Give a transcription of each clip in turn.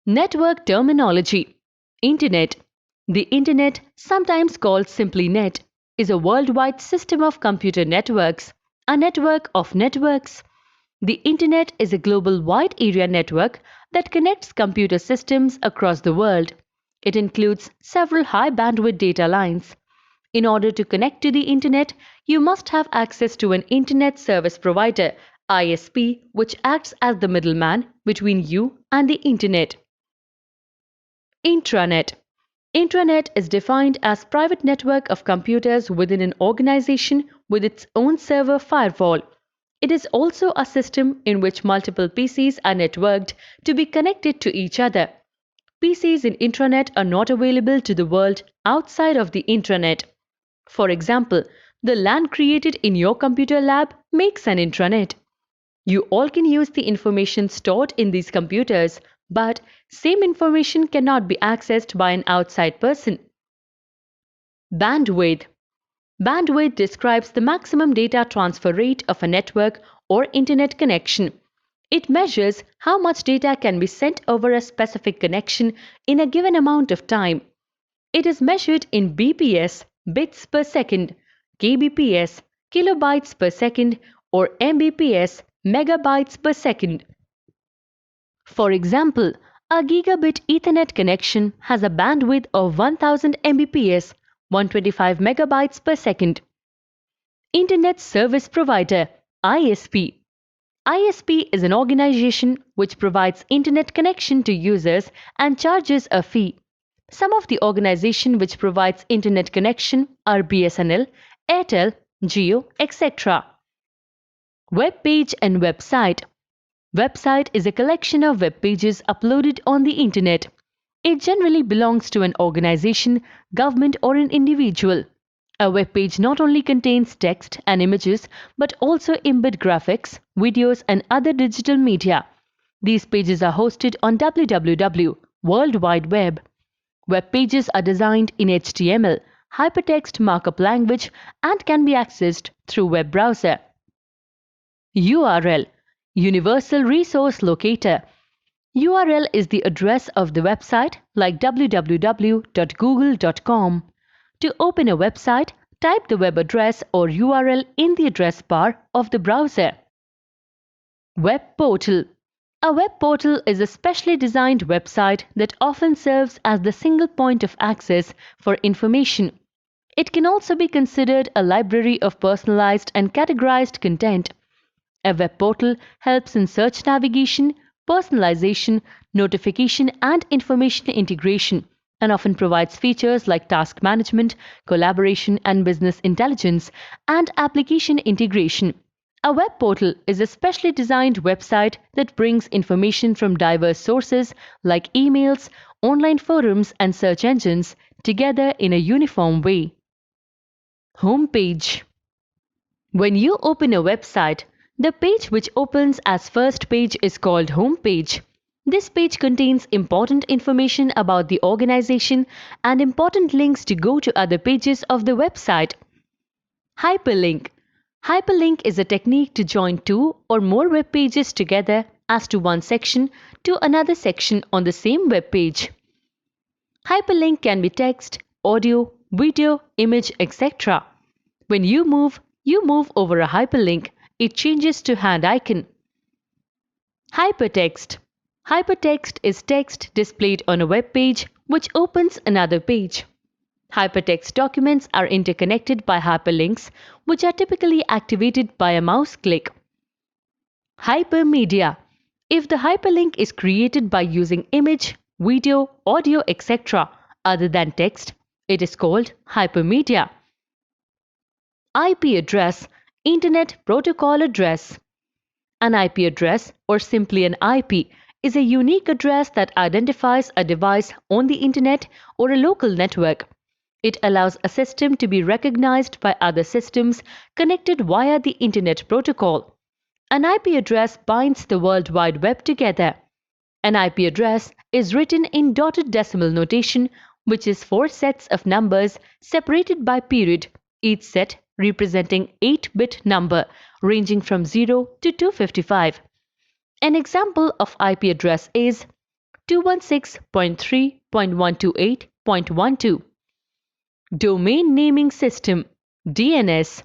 Network terminology. Internet. The Internet, sometimes called simply Net, is a worldwide system of computer networks, a network of networks. The Internet is a global wide area network that connects computer systems across the world. It includes several high bandwidth data lines. In order to connect to the Internet, you must have access to an Internet Service Provider (ISP), which acts as the middleman between you and the Internet. Intranet. Intranet is defined as private network of computers within an organization with its own server firewall. It is also a system in which multiple PCs are networked to be connected to each other. PCs in intranet are not available to the world outside of the intranet. For example, the LAN created in your computer lab makes an intranet. You all can use the information stored in these computers, but same information cannot be accessed by an outside person. Bandwidth. Bandwidth describes the maximum data transfer rate of a network or internet connection. It measures how much data can be sent over a specific connection in a given amount of time. It is measured in BPS, bits per second, kbps, kilobytes per second, or mbps, megabytes per second. For example, a gigabit Ethernet connection has a bandwidth of 1000 Mbps, 125 megabytes per second. Internet Service Provider (ISP). ISP is an organization which provides internet connection to users and charges a fee. Some of the organizations which provides internet connection are BSNL, Airtel, Jio, etc. Web page and website. Website is a collection of web pages uploaded on the internet. It generally belongs to an organization, government, or an individual. A web page not only contains text and images but also embed graphics, videos, and other digital media. These pages are hosted on www, World Wide Web. Web pages are designed in HTML, hypertext markup language, and can be accessed through web browser. URL. Universal Resource Locator. URL is the address of the website, like www.google.com. To open a website, type the web address or URL in the address bar of the browser. Web portal. A web portal is a specially designed website that often serves as the single point of access for information. It can also be considered a library of personalized and categorized content. A web portal helps in search navigation, personalization, notification, and information integration, and often provides features like task management, collaboration and business intelligence, and application integration. A web portal is a specially designed website that brings information from diverse sources like emails, online forums, and search engines together in a uniform way. Homepage. When you open a website, the page which opens as first page is called homepage. This page contains important information about the organization and important links to go to other pages of the website. Hyperlink. Hyperlink is a technique to join two or more web pages together as to one section to another section on the same web page. Hyperlink can be text, audio, video, image, etc. When you move over a hyperlink. It changes to hand icon. Hypertext. Hypertext is text displayed on a web page which opens another page. Hypertext documents are interconnected by hyperlinks which are typically activated by a mouse click. Hypermedia. If the hyperlink is created by using image, video, audio, etc. other than text, it is called hypermedia. IP address. Internet Protocol Address. An IP address, or simply an IP, is a unique address that identifies a device on the Internet or a local network. It allows a system to be recognized by other systems connected via the Internet protocol. An IP address binds the World Wide Web together. An IP address is written in dotted decimal notation, which is 4 sets of numbers separated by period, each set representing 8-bit number ranging from 0 to 255. An example of IP address is 216.3.128.12. Domain Naming System (DNS).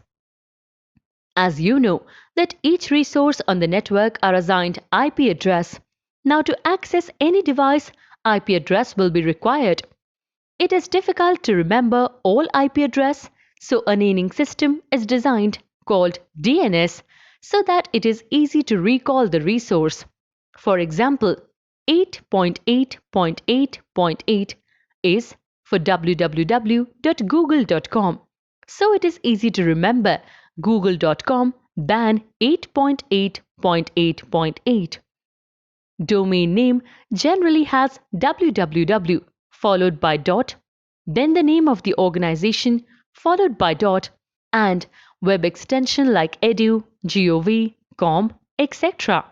As you know that each resource on the network are assigned IP address. Now to access any device, IP address will be required. It is difficult to remember all IP address, so a naming system is designed called DNS so that it is easy to recall the resource. For example, 8.8.8.8 is for www.google.com. So it is easy to remember google.com ban 8.8.8.8. Domain name generally has www followed by dot, then the name of the organization followed by dot, and web extension like edu, gov, com, etc.